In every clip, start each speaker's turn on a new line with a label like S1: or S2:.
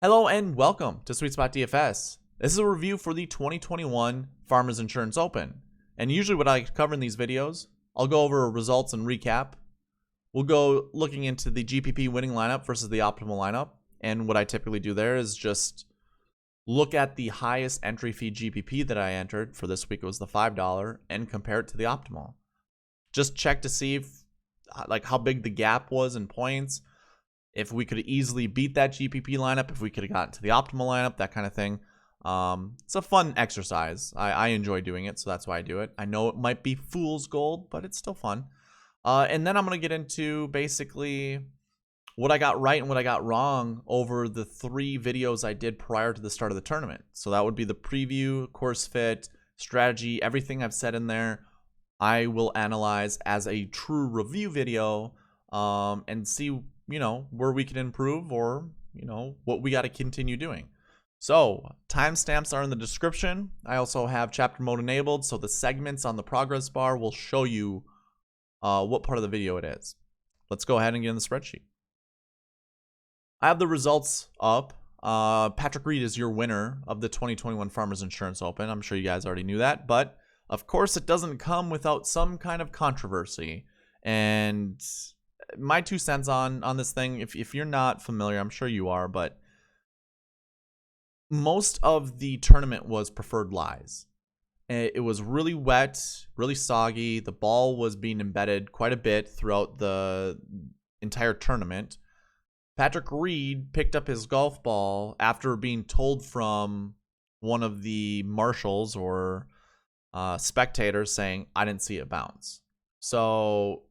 S1: Hello and welcome to SweetSpotDFS. This is a review for the 2021 Farmers Insurance Open. And usually what I cover in these videos, I'll go over results and recap. We'll go looking into the GPP winning lineup versus the optimal lineup. And what I typically do there is just look at the highest entry fee GPP that I entered. For this week it was the $5 and compare it to the optimal. Just check to see if, how big the gap was in points. If we could easily beat that GPP lineup, if we could have gotten to the optimal lineup, that kind of thing. It's a fun exercise. I enjoy doing it, so that's why I do it. I know it might be fool's gold, but it's still fun. And then I'm going to get into basically what I got right and what I got wrong over the 3 videos I did prior to the start of the tournament. So that would be the preview, course fit, strategy, everything I've said in there. I will analyze as a true review video and see where we can improve or, what we got to continue doing. So timestamps are in the description. I also have chapter mode enabled, so the segments on the progress bar will show you what part of the video it is. Let's go ahead and get in the spreadsheet. I have the results up. Patrick Reed is your winner of the 2021 Farmers Insurance Open. I'm sure you guys already knew that, but of course it doesn't come without some kind of controversy. And my 2 cents on this thing, if you're not familiar, I'm sure you are, but most of the tournament was preferred lies. It was really wet, really soggy. The ball was being embedded quite a bit throughout the entire tournament. Patrick Reed picked up his golf ball after being told from one of the marshals or spectators saying, "I didn't see it bounce." So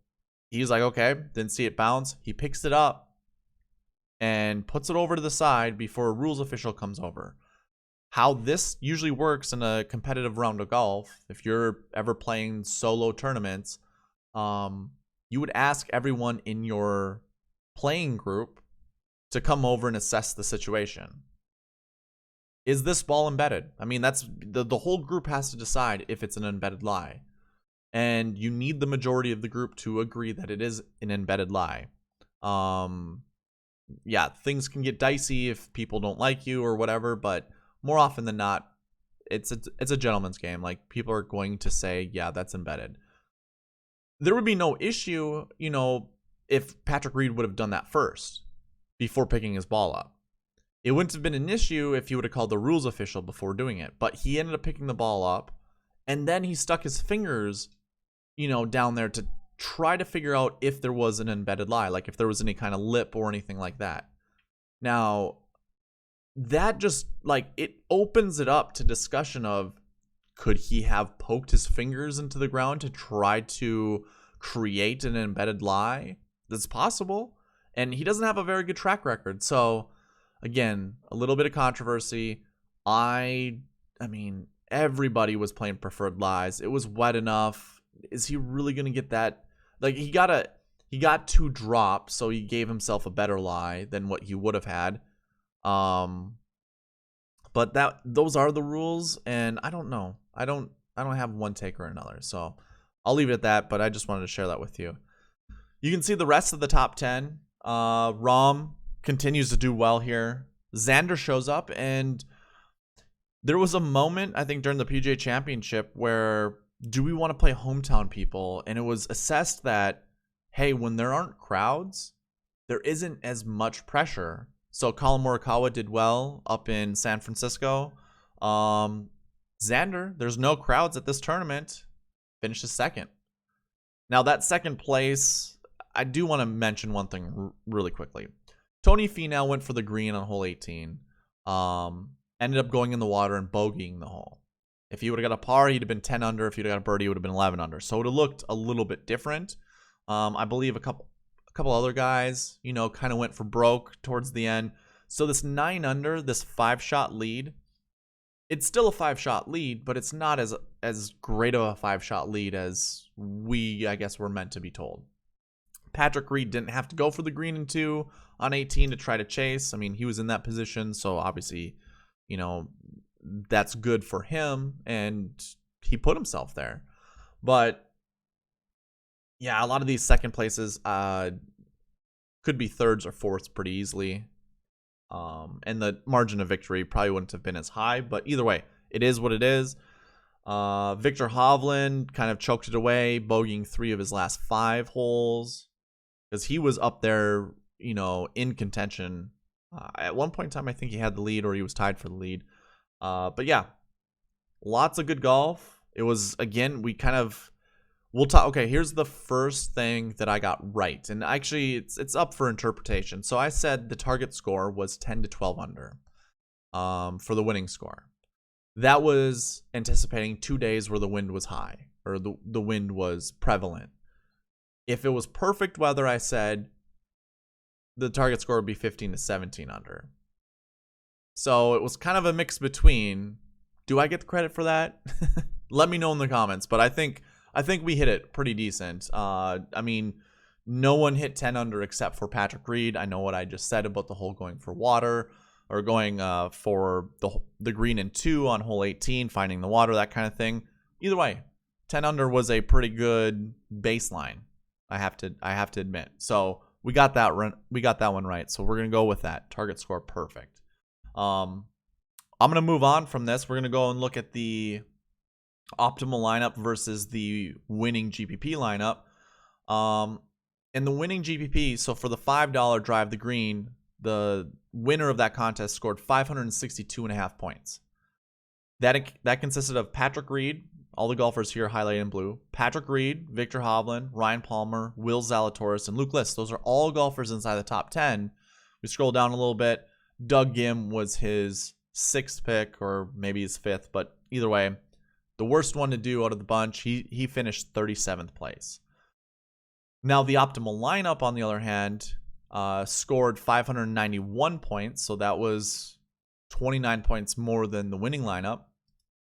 S1: he's like, okay, didn't see it bounce. He picks it up and puts it over to the side before a rules official comes over. How this usually works in a competitive round of golf, if you're ever playing solo tournaments, you would ask everyone in your playing group to come over and assess the situation. Is this ball embedded? I mean, that's the whole group has to decide if it's an embedded lie. And you need the majority of the group to agree that it is an embedded lie. Yeah, things can get dicey if people don't like you or whatever, but more often than not, it's a gentleman's game. Like, people are going to say, yeah, that's embedded. There would be no issue, if Patrick Reed would have done that first before picking his ball up. It wouldn't have been an issue if he would have called the rules official before doing it, but he ended up picking the ball up, and then he stuck his fingers down there to try to figure out if there was an embedded lie, like if there was any kind of lip or anything like that. Now, that just, it opens it up to discussion of, could he have poked his fingers into the ground to try to create an embedded lie? That's possible. And he doesn't have a very good track record. So, again, a little bit of controversy. I mean, everybody was playing preferred lies. It was wet enough. Is he really going to get that? He got 2 drops, so he gave himself a better lie than what he would have had. But those are the rules, and I don't know. I don't have one take or another, so I'll leave it at that, but I just wanted to share that with you. You can see the rest of the top 10. Rahm continues to do well here. Xander shows up, and there was a moment, I think, during the PGA Championship where, do we want to play hometown people? And it was assessed that, hey, when there aren't crowds, there isn't as much pressure. So Colin Morikawa did well up in San Francisco. Xander, there's no crowds at this tournament, finishes second. Now, that second place, I do want to mention one thing really quickly. Tony Finau went for the green on hole 18. Ended up going in the water and bogeying the hole. If he would have got a par, he'd have been 10 under. If he'd have got a birdie, he would have been 11 under. So it would have looked a little bit different. I believe a couple other guys, kind of went for broke towards the end. So this 9 under, this 5-shot lead, it's still a 5-shot lead, but it's not as great of a 5-shot lead as we, I guess, were meant to be told. Patrick Reed didn't have to go for the green and 2 on 18 to try to chase. I mean, he was in that position, so obviously, that's good for him, and he put himself there. But yeah, a lot of these second places could be thirds or fourths pretty easily. And the margin of victory probably wouldn't have been as high, but either way, it is what it is. Victor Hovland kind of choked it away, bogeying 3 of his last 5 holes because he was up there, you know, in contention. At one point in time, I think he had the lead or he was tied for the lead. But yeah, lots of good golf. It was, again, we'll talk. Okay, here's the first thing that I got right. And actually, it's up for interpretation. So I said the target score was 10 to 12 under for the winning score. That was anticipating 2 days where the wind was high or the wind was prevalent. If it was perfect weather, I said the target score would be 15 to 17 under. So it was kind of a mix between. Do I get the credit for that? Let me know in the comments. But I think we hit it pretty decent. I mean, no one hit 10 under except for Patrick Reed. I know what I just said about the hole going for water. Or going for the green and 2 on hole 18, finding the water, that kind of thing. Either way, 10 under was a pretty good baseline. I have to admit. So we got that one right. So we're gonna go with that target score perfect. I'm gonna move on from this. We're gonna go and look at the optimal lineup versus the winning GPP lineup. In the winning GPP, so for the $5 drive the green, the winner of that contest scored 562.5 points. That consisted of Patrick Reed, all the golfers here highlighted in blue, Patrick Reed, Victor Hovland, Ryan Palmer, Will Zalatoris, and Luke List. Those are all golfers inside the top 10. We scroll down a little bit. Doug Gim was his 6th pick, or maybe his 5th, but either way, the worst one to do out of the bunch. He finished 37th place. Now the optimal lineup, on the other hand, scored 591 points, so that was 29 points more than the winning lineup,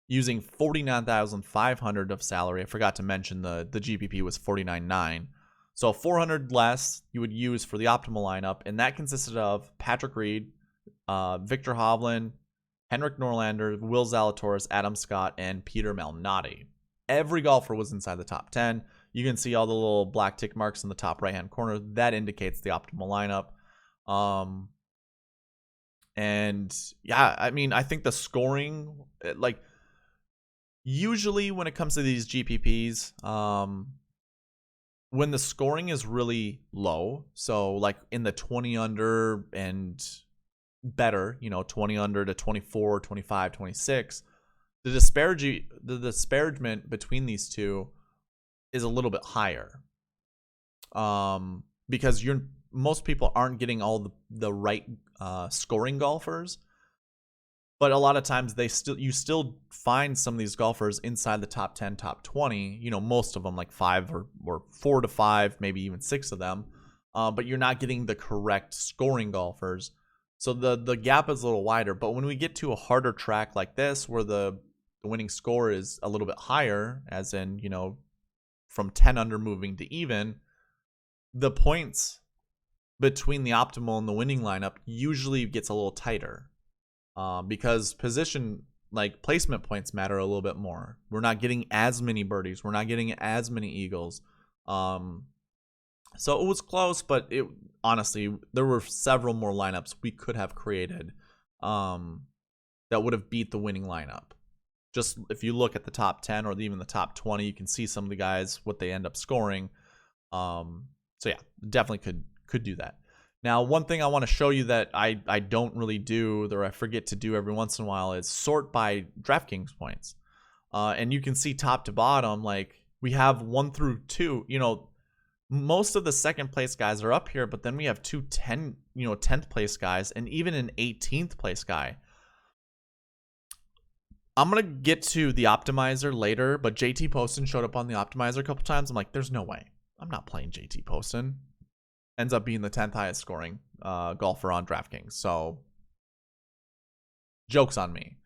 S1: using 49,500 of salary. I forgot to mention the GPP was 49.9, so 400 less you would use for the optimal lineup, and that consisted of Patrick Reed, Victor Hovland, Henrik Norlander, Will Zalatoris, Adam Scott, and Peter Malnati. Every golfer was inside the top 10. You can see all the little black tick marks in the top right-hand corner. That indicates the optimal lineup. And yeah, I mean, I think the scoring, like, usually when it comes to these GPPs, when the scoring is really low, so like in the 20 under and better, 20 under to 24, 25, 26, the disparagement between these two is a little bit higher, because most people aren't getting all the right scoring golfers, but a lot of times you still find some of these golfers inside the top 10, top 20. Most of them like 5 or 4 to 5, maybe even 6 of them, but you're not getting the correct scoring golfers. So the gap is a little wider. But when we get to a harder track like this, where the winning score is a little bit higher, as in from 10 under moving to even, the points between the optimal and the winning lineup usually gets a little tighter, because position, like placement points, matter a little bit more. We're not getting as many birdies. We're not getting as many eagles. So it was close, but honestly, there were several more lineups we could have created that would have beat the winning lineup. Just if you look at the top 10 or even the top 20, you can see some of the guys, what they end up scoring. So yeah, definitely could do that. Now, one thing I want to show you that I don't really do, or I forget to do every once in a while, is sort by DraftKings points. And you can see top to bottom, like we have 1 through 2. Most of the second place guys are up here, but then we have 10th place guys, and even an 18th place guy. I'm going to get to the optimizer later, but JT Poston showed up on the optimizer a couple times. I'm like, there's no way. I'm not playing JT Poston. Ends up being the 10th highest scoring golfer on DraftKings. So, joke's on me.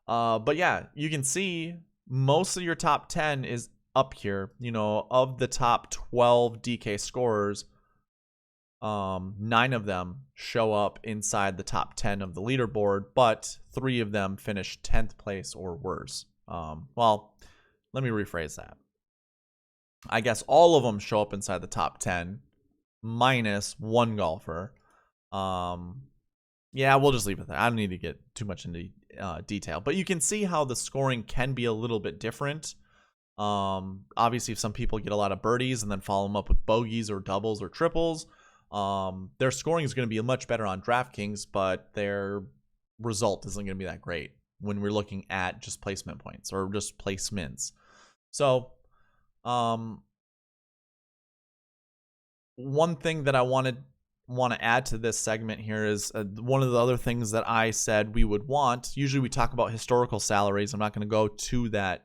S1: But yeah, you can see most of your top 10 is up here. Of the top 12 DK scorers, 9 of them show up inside the top 10 of the leaderboard, but 3 of them finish 10th place or worse. Well, let me rephrase that. I guess all of them show up inside the top 10, minus 1 golfer. Yeah, we'll just leave it there. I don't need to get too much into detail, but you can see how the scoring can be a little bit different. Obviously, if some people get a lot of birdies and then follow them up with bogeys or doubles or triples, their scoring is going to be much better on DraftKings, but their result isn't going to be that great when we're looking at just placement points or just placements. So, one thing that I want to add to this segment here is one of the other things that I said we would want. Usually we talk about historical salaries. I'm not going to go to that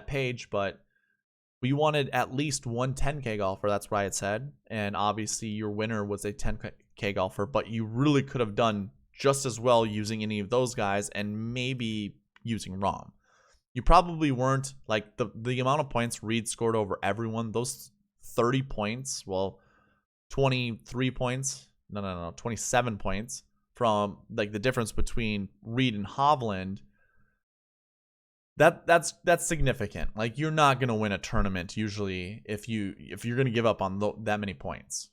S1: page, but we wanted at least one 10K golfer. That's what I had said. And obviously your winner was a 10K golfer, but you really could have done just as well using any of those guys and maybe using Rahm. You probably weren't, like, the amount of points Reed scored over everyone, those 30 points, well, 23 points, no, 27 points from, like, the difference between Reed and Hovland. That's significant. Like, you're not going to win a tournament usually if you're going to give up on that many points.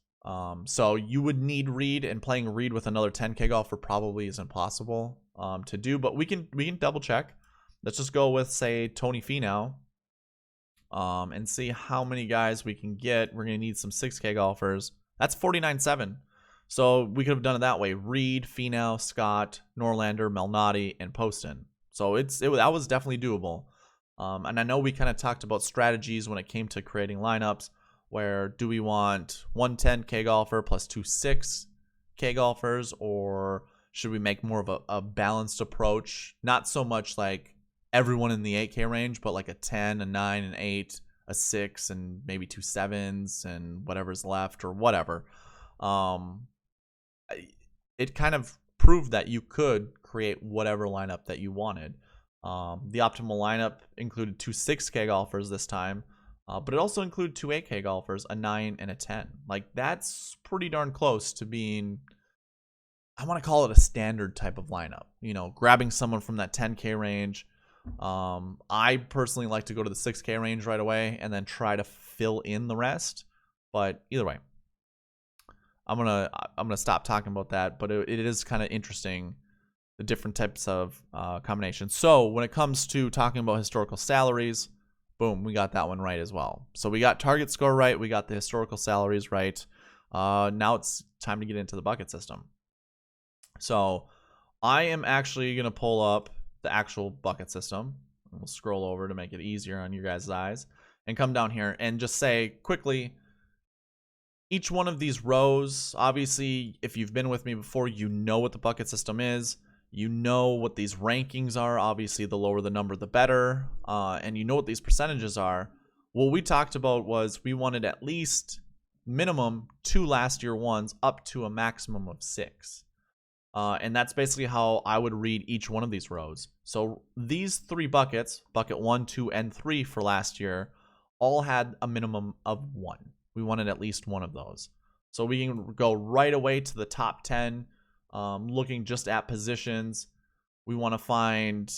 S1: So you would need Reed, and playing Reed with another 10K golfer probably is impossible to do, but we can double check. Let's just go with, say, Tony Finau, and see how many guys we can get. We're going to need some 6K golfers. That's 49.7. So we could have done it that way. Reed, Finau, Scott, Norlander, Malnati, and Poston. So that was definitely doable. And I know we kind of talked about strategies when it came to creating lineups, where do we want one 10K golfer plus two 6K golfers, or should we make more of a balanced approach? Not so much like everyone in the 8K range, but like a 10, a 9, an 8, a 6, and maybe two 7s and whatever's left or whatever. It kind of proved that you could create whatever lineup that you wanted. The optimal lineup included two 6K golfers this time, but it also included two 8K golfers, a 9 and a 10. Like, that's pretty darn close to being, I want to call it a standard type of lineup. You know, grabbing someone from that 10K range. I personally like to go to the 6K range right away and then try to fill in the rest. But either way, I'm gonna stop talking about that. But it is kind of interesting, the different types of combinations. So when it comes to talking about historical salaries, boom, we got that one right as well. So we got target score right, we got the historical salaries right. Now it's time to get into the bucket system. So I am actually gonna pull up the actual bucket system. We'll scroll over to make it easier on your guys' eyes and come down here and just say quickly, each one of these rows, obviously, if you've been with me before, you know what the bucket system is. You know what these rankings are. Obviously, the lower the number, the better. And you know what these percentages are. What we talked about was we wanted at least minimum 2 last year ones up to a maximum of 6. And that's basically how I would read each one of these rows. So these 3 buckets, bucket 1, 2, and 3 for last year, all had a minimum of 1. We wanted at least one of those. So we can go right away to the top 10, looking just at positions. We want to find,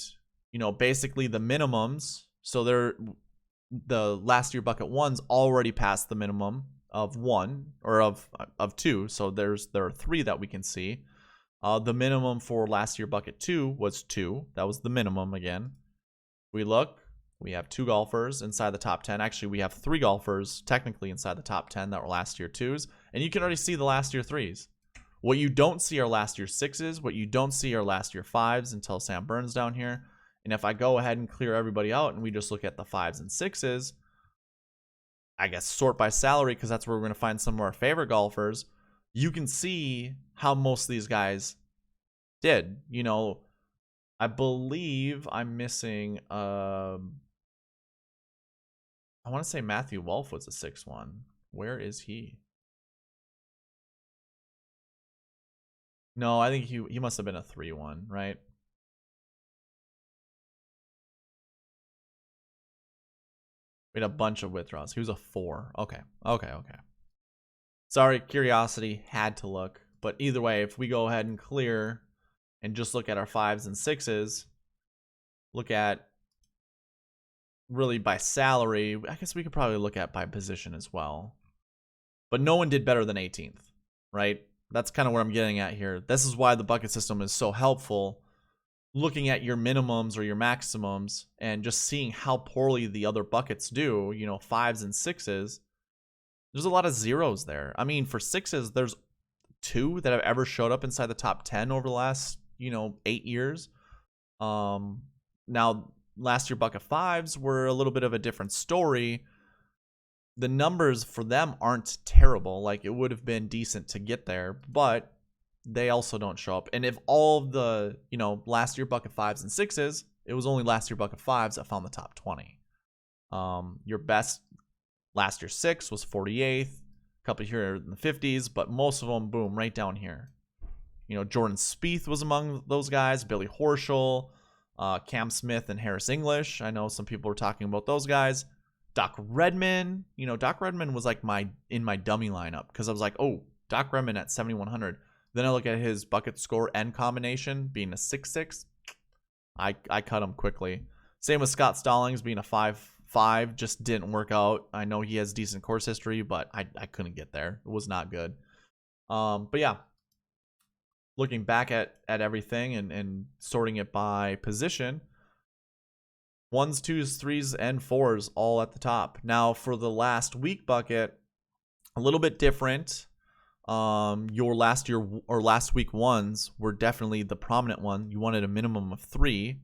S1: basically the minimums. So the last year bucket 1's already passed the minimum of 1 or of 2. So there are 3 that we can see. The minimum for last year bucket 2 was 2. That was the minimum again. We look. We have 2 golfers inside the top 10. Actually, we have 3 golfers technically inside the top 10 that were last year 2s. And you can already see the last year 3s. What you don't see are last year 6s. What you don't see are last year 5s until Sam Burns down here. And if I go ahead and clear everybody out and we just look at the 5s and 6s, I guess sort by salary, because that's where we're going to find some of our favorite golfers, you can see how most of these guys did. I believe I'm missing I want to say Matthew Wolff was a 6-1. Where is he? No, I think he must have been a 3-1, right? We had a bunch of withdrawals. He was a 4. Okay. Sorry, curiosity, had to look. But either way, if we go ahead and clear and just look at our 5s and 6s, look at really by salary, I guess we could probably look at by position as well. But no one did better than 18th, right? That's kind of what I'm getting at here. This is why the bucket system is so helpful. Looking at your minimums or your maximums and just seeing how poorly the other buckets do, you know, 5s and 6s, there's a lot of zeros there. I mean, for 6s, there's 2 that have ever showed up inside the top 10 over the last, you know, 8 years. Now, last year bucket 5s were a little bit of a different story. The numbers for them aren't terrible. Like, it would have been decent to get there, but they also don't show up. And if all of the, you know, last year bucket 5s and 6s, it was only last year bucket 5s that found the top 20. Your best last year 6 was 48th, a couple here in the 50s, but most of them, boom, right down here. You know, Jordan Spieth was among those guys, Billy Horschel, Cam Smith, and Harris English. I know some people were talking about those guys. Doc Redman, you know, Doc Redman was like in my dummy lineup because I was like, oh, Doc Redman at 7,100. Then I look at his bucket score and combination being a 6-6. I cut him quickly. Same with Scott Stallings being a 5-5. Just didn't work out. I know he has decent course history, but I couldn't get there. It was not good. But yeah, looking back at everything and sorting it by position, 1s, 2s, 3s, and 4s all at the top. Now for the last week bucket, a little bit different. Your last year or last week 1s were definitely the prominent one. You wanted a minimum of 3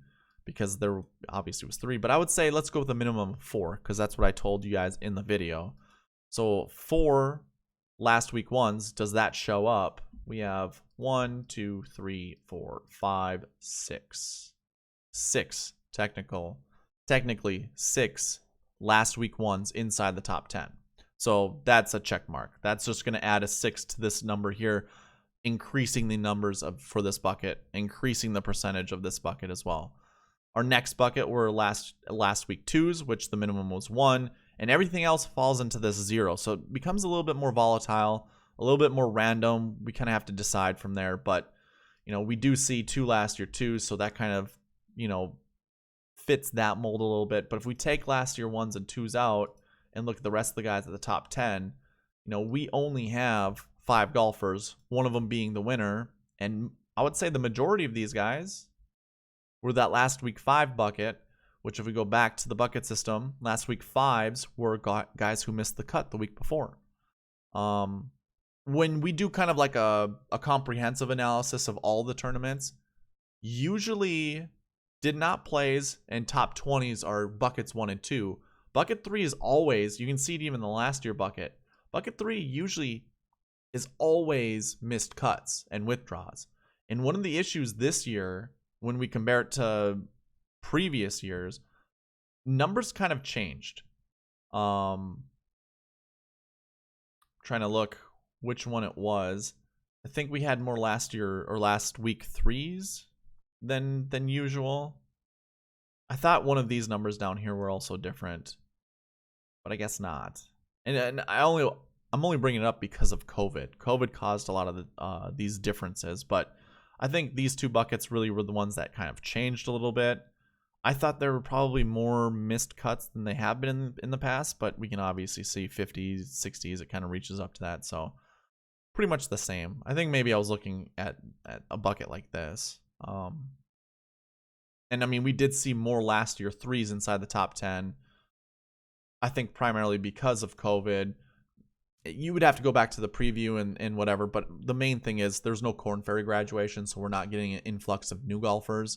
S1: because there obviously was 3, but I would say let's go with a minimum of 4 because that's what I told you guys in the video. So 4 last week 1s, does that show up? We have 1, 2, 3, 4, 5, 6. 6 technically 6 last week 1s inside the top 10. So that's a check mark. That's just going to add a 6 to this number here, increasing the numbers for this bucket, increasing the percentage of this bucket as well. Our next bucket were last week 2s, which the minimum was 1, and everything else falls into this 0. So it becomes a little bit more volatile, a little bit more random. We kind of have to decide from there, but you know, we do see 2 last year 2s, so that kind of, you know, fits that mold a little bit. But if we take last year 1s and 2s out and look at the rest of the guys at the top 10, you know, we only have 5 golfers, one of them being the winner. And I would say the majority of these guys were that last week 5 bucket, which if we go back to the bucket system, last week 5s were guys who missed the cut the week before. When we do kind of like a comprehensive analysis of all the tournaments, usually did not plays and top 20s are buckets 1 and 2. Bucket 3 is always, you can see it even in the last year bucket. Bucket 3 usually is always missed cuts and withdraws. And one of the issues this year, when we compare it to previous years, numbers kind of changed. Trying to look which one it was. I think we had more last year or last week 3s than usual. I thought one of these numbers down here were also different, but I guess not. And I'm only bringing it up because of COVID. COVID caused a lot of these differences, but I think these 2 buckets really were the ones that kind of changed a little bit. I thought there were probably more missed cuts than they have been in the past, but we can obviously see 50s, 60s. It kind of reaches up to that, so pretty much the same. I think maybe I was looking at a bucket like this. And I mean, we did see more last year 3s inside the top 10. I think primarily because of COVID. You would have to go back to the preview and whatever, but the main thing is there's no Korn Ferry graduation, so we're not getting an influx of new golfers.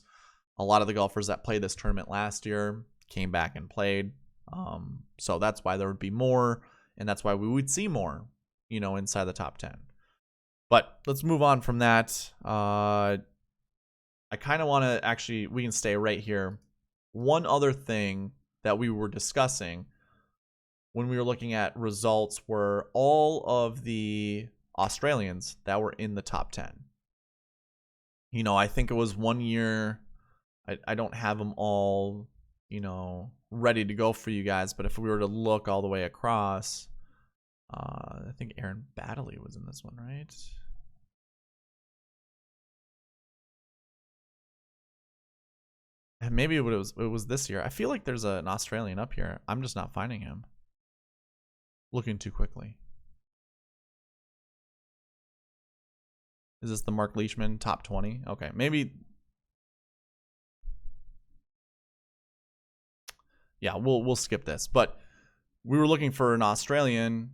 S1: A lot of the golfers that played this tournament last year came back and played. So that's why there would be more, and that's why we would see more, you know, inside the top 10. But let's move on from that. I kind of want to actually, we can stay right here. One other thing that we were discussing when we were looking at results were all of the Australians that were in the top 10. You know, I think it was 1 year. I don't have them all, you know, ready to go for you guys, but if we were to look all the way across, I think Aaron Baddeley was in this one, right? And maybe it was this year. I feel like there's an Australian up here. I'm just not finding him. Looking too quickly. Is this the Mark Leishman top 20? Okay, maybe. Yeah, we'll skip this. But we were looking for an Australian.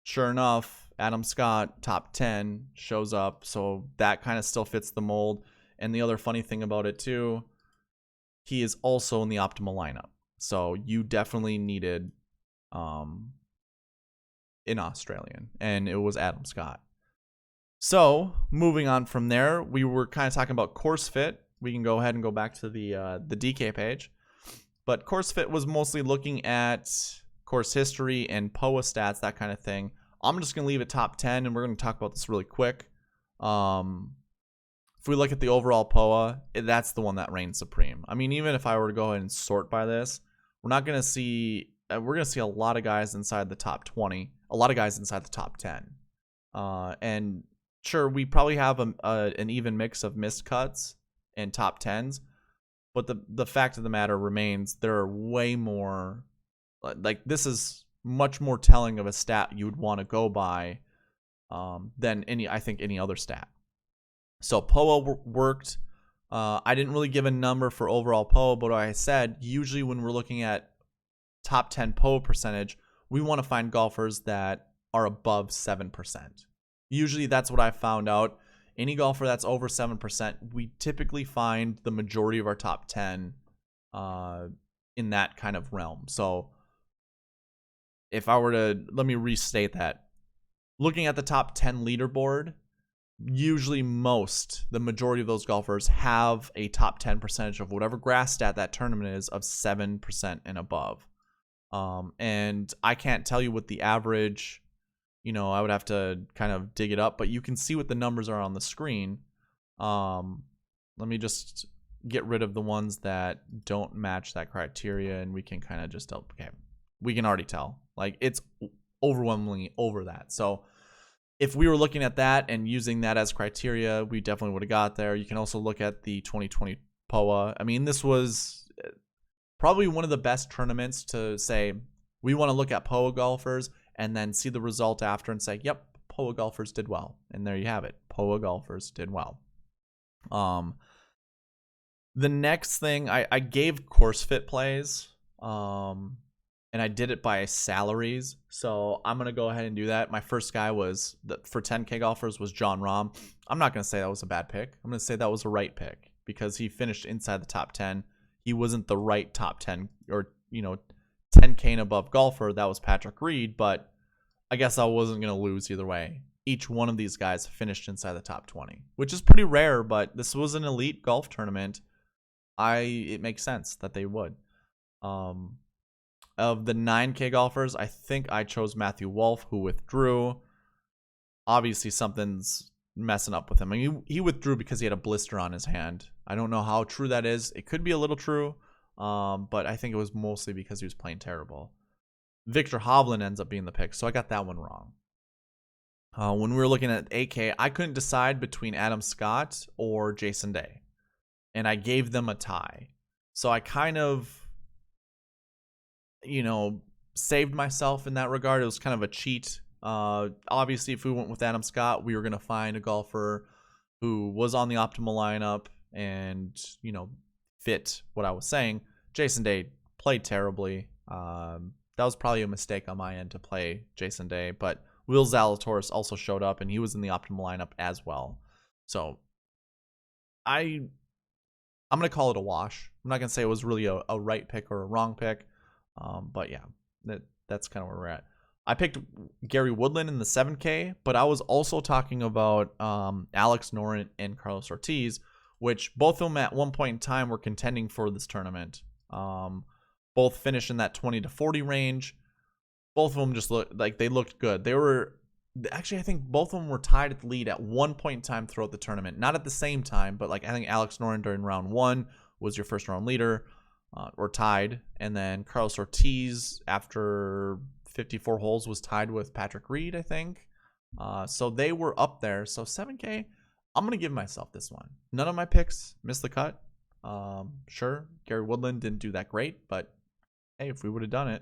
S1: Sure enough, Adam Scott, top 10, shows up. So that kind of still fits the mold. And the other funny thing about it too, he is also in the optimal lineup. So you definitely needed an Australian, and it was Adam Scott. So moving on from there, we were kind of talking about course fit. We can go ahead and go back to the DK page. But course fit was mostly looking at course history and POA stats, that kind of thing. I'm just going to leave it top 10, and we're going to talk about this really quick. If we look at the overall POA, that's the one that reigns supreme. I mean, even if I were to go ahead and sort by this, we're going to see a lot of guys inside the top 20, a lot of guys inside the top 10. And sure, we probably have an even mix of missed cuts and top 10s. But the fact of the matter remains, there are way more, like this is much more telling of a stat you would want to go by than any other stat. So POA worked. I didn't really give a number for overall POA, but like I said, usually when we're looking at top 10 POA percentage, we want to find golfers that are above 7%. Usually that's what I found out. Any golfer that's over 7%, we typically find the majority of our top 10 in that kind of realm. So if I were to, let me restate that. Looking at the top 10 leaderboard, usually the majority of those golfers have a top 10 percentage of whatever grass stat that tournament is of 7% and above. And I can't tell you what the average, I would have to kind of dig it up, but you can see what the numbers are on the screen. Let me just get rid of the ones that don't match that criteria, and we can kind of just, okay, we can already tell. Like, it's overwhelmingly over that. So if we were looking at that and using that as criteria, we definitely would have got there. You can also look at the 2020 POA. I mean, this was probably one of the best tournaments to say, we want to look at POA golfers and then see the result after and say, yep, POA golfers did well. And there you have it. POA golfers did well. The next thing, I gave course fit plays, and I did it by salaries. So I'm going to go ahead and do that. My first guy was, for 10K golfers, was John Rahm. I'm not going to say that was a bad pick. I'm going to say that was a right pick because he finished inside the top 10. He wasn't the right top 10 or, 10K and above golfer. That was Patrick Reed, but I guess I wasn't going to lose either way. Each one of these guys finished inside the top 20, which is pretty rare, but this was an elite golf tournament. It makes sense that they would. Of the 9K golfers, I think I chose Matthew Wolff, who withdrew. Obviously, something's messing up with him. I mean, he withdrew because he had a blister on his hand. I don't know how true that is. It could be a little true, but I think it was mostly because he was playing terrible. Victor Hovland ends up being the pick, so I got that one wrong. When we were looking at AK, I couldn't decide between Adam Scott or Jason Day, and I gave them a tie. So I kind of, saved myself in that regard. It was kind of a cheat. Obviously, if we went with Adam Scott, we were going to find a golfer who was on the optimal lineup and, fit what I was saying. Jason Day played terribly. That was probably a mistake on my end to play Jason Day, but Will Zalatoris also showed up, and he was in the optimal lineup as well. So I'm going to call it a wash. I'm not going to say it was really a right pick or a wrong pick, but yeah, that's kind of where we're at. I picked Gary Woodland in the 7K, but I was also talking about Alex Noren and Carlos Ortiz, which both of them at one point in time were contending for this tournament. Both finished in that 20 to 40 range. Both of them just looked good. They were actually, I think both of them were tied at the lead at one point in time throughout the tournament. Not at the same time, but I think Alex Noren during round 1 was your first round leader, or tied, and then Carlos Ortiz after 54 holes was tied with Patrick Reed, I think. So they were up there. So 7K, I'm gonna give myself this one. None of my picks missed the cut. Sure, Gary Woodland didn't do that great, but hey, if we would have done it,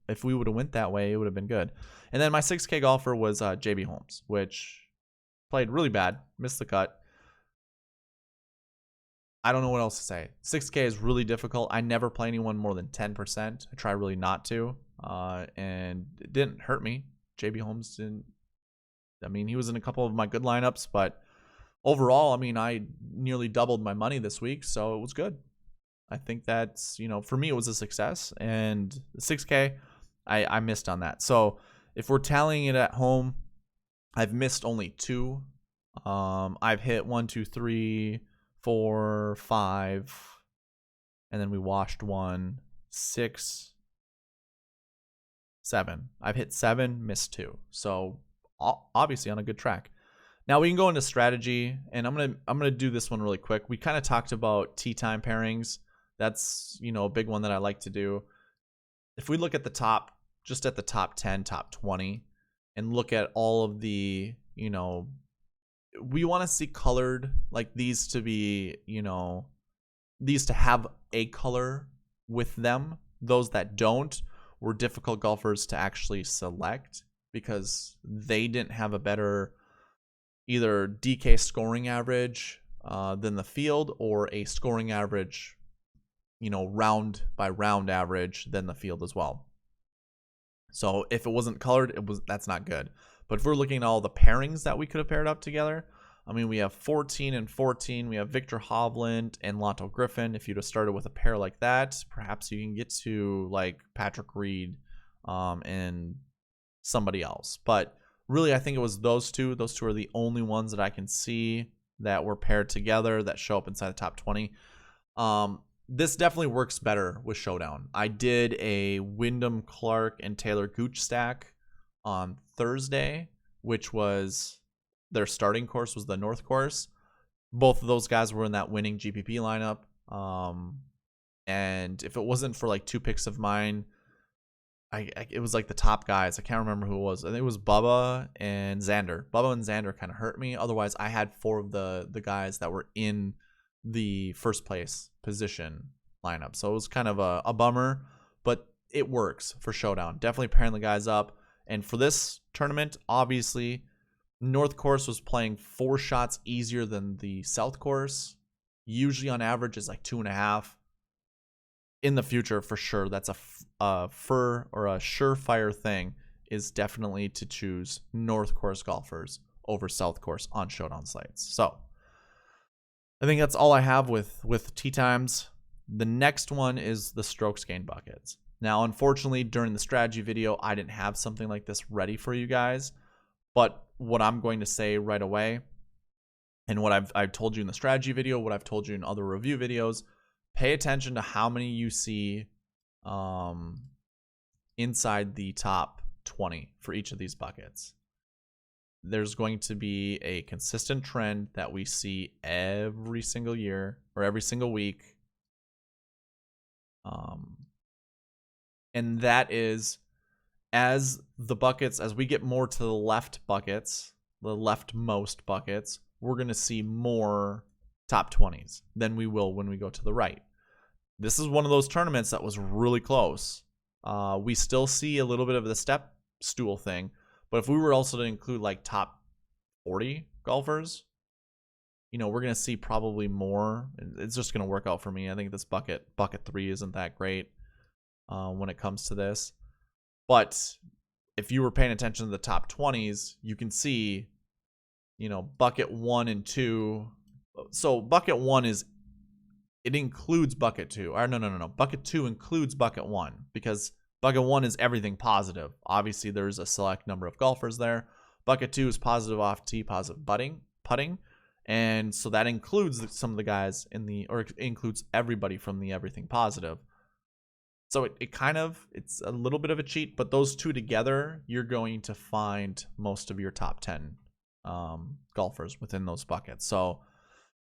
S1: if we would have went that way, it would have been good. And then my 6K golfer was JB Holmes, which played really bad, missed the cut. I don't know what else to say. 6K is really difficult. I never play anyone more than 10%. I try really not to. And it didn't hurt me. JB Holmes didn't. I mean, he was in a couple of my good lineups, but overall, I mean, I nearly doubled my money this week, so it was good. I think that's, you know, for me, it was a success. And the 6K, I missed on that. So if we're tallying it at home, I've missed only 2. I've hit 1, 2, 3, 4, 5, and then we washed 1, 6, 7. I've hit 7, missed 2. So obviously on a good track. Now we can go into strategy, and I'm gonna do this one really quick. We kind of talked about time pairings. That's, you know, a big one that I like to do. If we look at the top, just at the top 10, top 20, and look at all of the, you know, we want to see colored, like these to be, you know, these to have a color with them. Those that don't were difficult golfers to actually select because they didn't have a better either DK scoring average than the field, or a scoring average, you know, round by round average than the field as well. So if it wasn't colored, that's not good. But if we're looking at all the pairings that we could have paired up together, I mean, we have 14 and 14. We have Victor Hovland and Lonto Griffin. If you'd have started with a pair like that, perhaps you can get to like Patrick Reed and somebody else. But really, I think it was those two. Those two are the only ones that I can see that were paired together that show up inside the top 20. This definitely works better with Showdown. I did a Wyndham Clark and Taylor Gooch stack on Thursday, which was their starting course was the North course. Both of those guys were in that winning GPP lineup. And if it wasn't for like 2 picks of mine, it was like the top guys. I can't remember who it was. I think it was Bubba and Xander. Bubba and Xander kind of hurt me. Otherwise, I had 4 of the guys that were in the first place position lineup. So it was kind of a bummer, but it works for Showdown. Definitely pairing the guys up. And for this tournament, obviously, North course was playing 4 shots easier than the South course. Usually on average is like 2.5. In the future, for sure, that's a surefire thing, is definitely to choose North course golfers over South course on Showdown sites. So I think that's all I have with tee times. The next one is the strokes gained buckets. Now, unfortunately, during the strategy video, I didn't have something like this ready for you guys. But what I'm going to say right away, and what I've told you in the strategy video, what I've told you in other review videos, pay attention to how many you see inside the top 20 for each of these buckets. There's going to be a consistent trend that we see every single year or every single week. And that is, as we get more to the left buckets, the leftmost buckets, we're going to see more top 20s than we will when we go to the right. This is one of those tournaments that was really close. We still see a little bit of the step stool thing, but if we were also to include like top 40 golfers, you know, we're going to see probably more. It's just going to work out for me. I think this bucket 3 isn't that great when it comes to this. But if you were paying attention to the top 20s, you can see, you know, bucket 1 and 2. So bucket 1 it includes bucket 2. Or no. Bucket 2 includes bucket 1 because bucket 1 is everything positive. Obviously, there's a select number of golfers there. Bucket 2 is positive off tee, positive putting. And so that includes some of the guys includes everybody from the everything positive. So it's a little bit of a cheat, but those two together, you're going to find most of your top 10 golfers within those buckets. So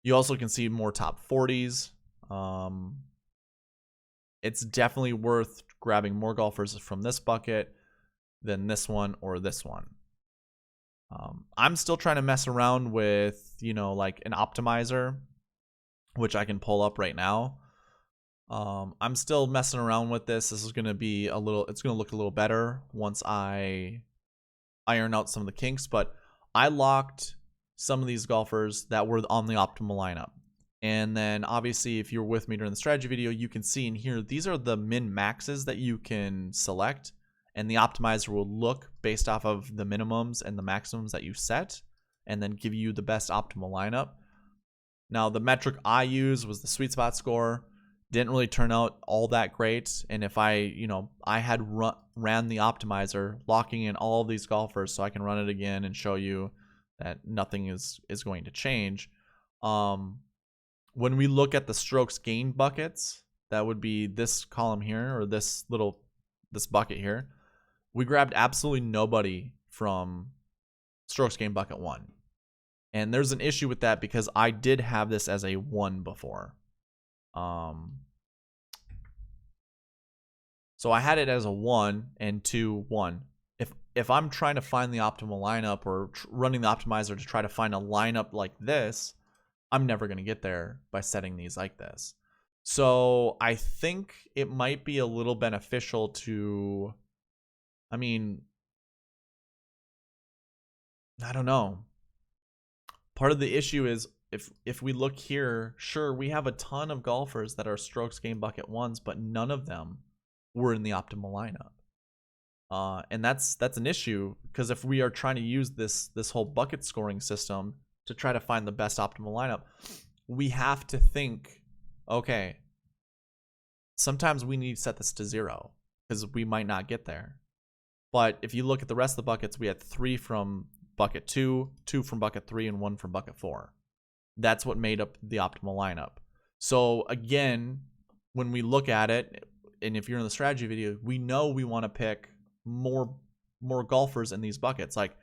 S1: you also can see more top 40s. It's definitely worth grabbing more golfers from this bucket than this one or this one. I'm still trying to mess around with, you know, like an optimizer, which I can pull up right now. I'm still messing around with this. This is going to be it's going to look a little better once I iron out some of the kinks, but I locked some of these golfers that were on the optimal lineup. And then obviously if you're with me during the strategy video, you can see in here, these are the min maxes that you can select, and the optimizer will look based off of the minimums and the maximums that you set and then give you the best optimal lineup. Now the metric I used was the sweet spot score. Didn't really turn out all that great. And if I had ran the optimizer, locking in all of these golfers so I can run it again and show you that nothing is going to change. When we look at the strokes gained buckets, that would be this column here, or this bucket here. We grabbed absolutely nobody from strokes gained bucket 1. And there's an issue with that because I did have this as a 1 before. So I had it as a 1 and 2, 1. If I'm trying to find the optimal lineup or running the optimizer to try to find a lineup like this, I'm never going to get there by setting these like this. So I think it might be a little beneficial to, I don't know. Part of the issue is if we look here, sure, we have a ton of golfers that are strokes gained bucket 1s, but none of them were in the optimal lineup. And that's an issue, because if we are trying to use this whole bucket scoring system to try to find the best optimal lineup, we have to think, okay, sometimes we need to set this to 0 because we might not get there. But if you look at the rest of the buckets, we had 3 from bucket 2, 2 from bucket 3, and 1 from bucket 4. That's what made up the optimal lineup. So again, when we look at it, and if you're in the strategy video, we know we want to pick more golfers in these buckets. Like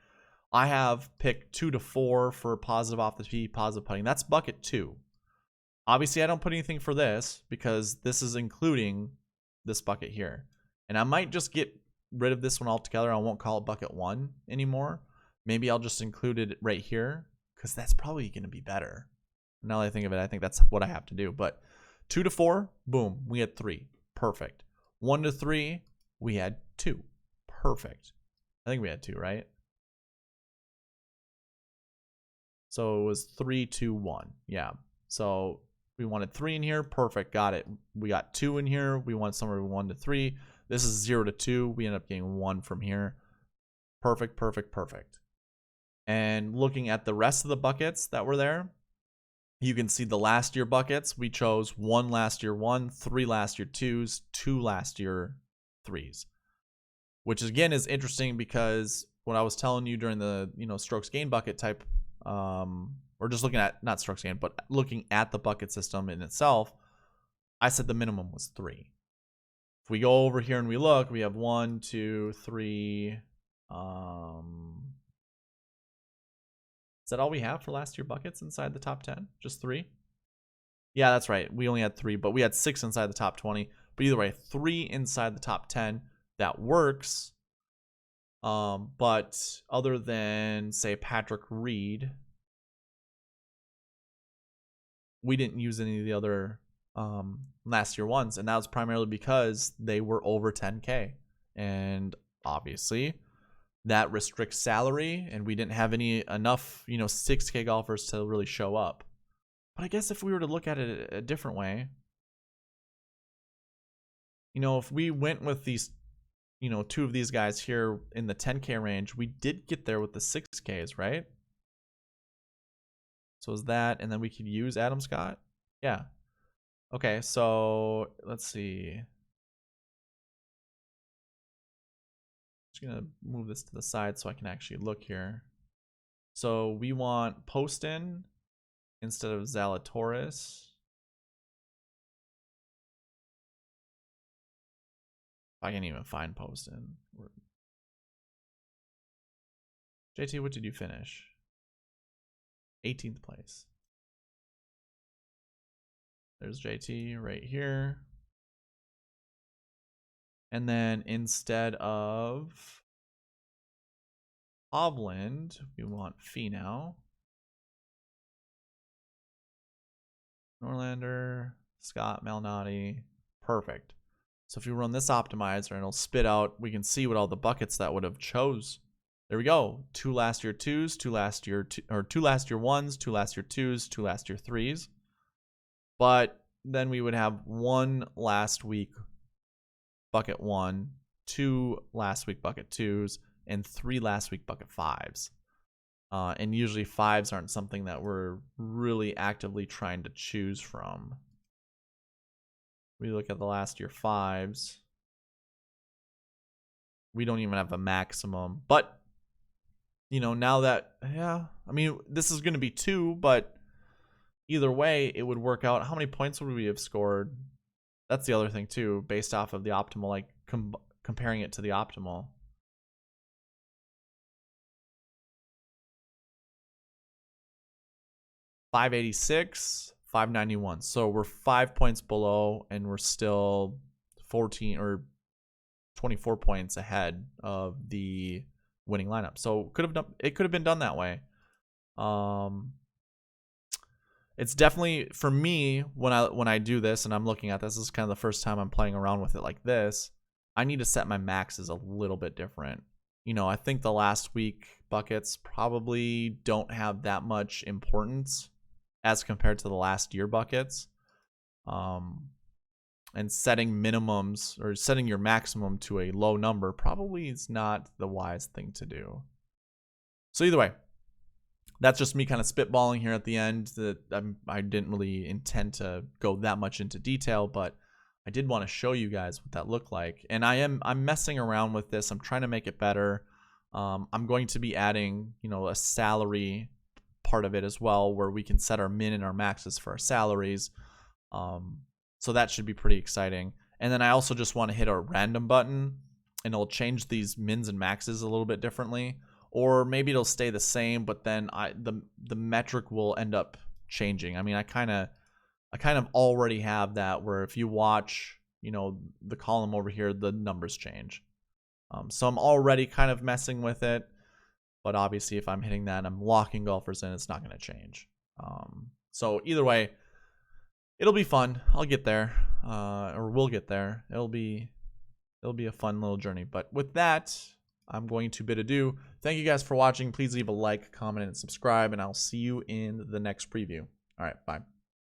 S1: I have picked 2 to 4 for positive off the tee, positive putting. That's bucket 2. Obviously, I don't put anything for this because this is including this bucket here. And I might just get rid of this one altogether. I won't call it bucket 1 anymore. Maybe I'll just include it right here because that's probably going to be better. Now that I think of it, I think that's what I have to do. But 2 to 4, boom, we had 3. Perfect. 1 to 3, we had 2. Perfect. I think we had 2, right? So it was 3, 2, 1. Yeah. So we wanted 3 in here. Perfect. Got it. We got 2 in here. We want somewhere 1 to 3. This is 0 to 2. We end up getting 1 from here. Perfect, perfect, perfect. And looking at the rest of the buckets that were there, you can see the last year buckets. We chose 1 last year 1, 3 last year 2s, 2 last year 3s. Which again is interesting because what I was telling you during the strokes gain bucket type, or just looking at not strokes gain, but looking at the bucket system in itself, I said the minimum was 3. If we go over here and we look, we have 1, 2, 3. Is that all we have for last year buckets inside the top 10? Just 3? Yeah, that's right. We only had 3, but we had 6 inside the top 20. But either way, 3 inside the top 10. That works. But other than, say, Patrick Reed, we didn't use any of the other last year ones. And that was primarily because they were over 10K. And obviously, that restricts salary, and we didn't have enough 6K golfers to really show up. But I guess if we were to look at it a different way, if we went with these 2 of these guys here in the 10K range, we did get there with the 6Ks, right? So is that, and then we could use Adam Scott? Yeah. Okay, so let's see. Just gonna move this to the side so I can actually look here. So we want Poston instead of Zalatoris. I can't even find Poston. JT, what did you finish? 18th place. There's JT right here. And then instead of Hovland, we want Finau. Norlander, Scott, Malnati. Perfect. So if you run this optimizer, and it'll spit out, we can see what all the buckets that would have chose There we go. 2 last year 2s, 2 last year 2 last year 1s, 2 last year 2s, 2 last year 3s. But then we would have 1 last week bucket 1, 2 last week bucket 2s, and 3 last week bucket 5s. And usually 5s aren't something that we're really actively trying to choose from. We look at the last year 5s. We don't even have a maximum. But, you know, now that, yeah, I mean, this is going to be 2, but either way, it would work out. How many points would we have scored? That's the other thing, too, based off of the optimal, like comparing it to the optimal. .586, 591. So we're 5 points below, and we're still 14 or 24 points ahead of the winning lineup. So it could have been done that way. It's definitely, for me, when I do this and I'm looking at this is kind of the first time I'm playing around with it like this. I need to set my maxes a little bit different. You know, I think the last week buckets probably don't have that much importance as compared to the last year buckets. And setting minimums or setting your maximum to a low number probably is not the wise thing to do. So either way, that's just me kind of spitballing here at the end. That I didn't really intend to go that much into detail, but I did want to show you guys what that looked like. And I'm messing around with this. I'm trying to make it better. I'm going to be adding, you know, a salary part of it as well, where we can set our min and our maxes for our salaries. So that should be pretty exciting. And then I also just want to hit a random button, and it'll change these mins and maxes a little bit differently. Or maybe it'll stay the same, but then the metric will end up changing. I mean, I kind of already have that, where if you watch, you know, the column over here, the numbers change. So I'm already kind of messing with it, but obviously if I'm hitting that and I'm locking golfers in, it's not going to change. So either way, it'll be fun. I'll get there, or we'll get there. It'll be a fun little journey. But with that, I'm going to bid adieu. Thank you guys for watching. Please leave a like, comment, and subscribe, and I'll see you in the next preview. All right, bye.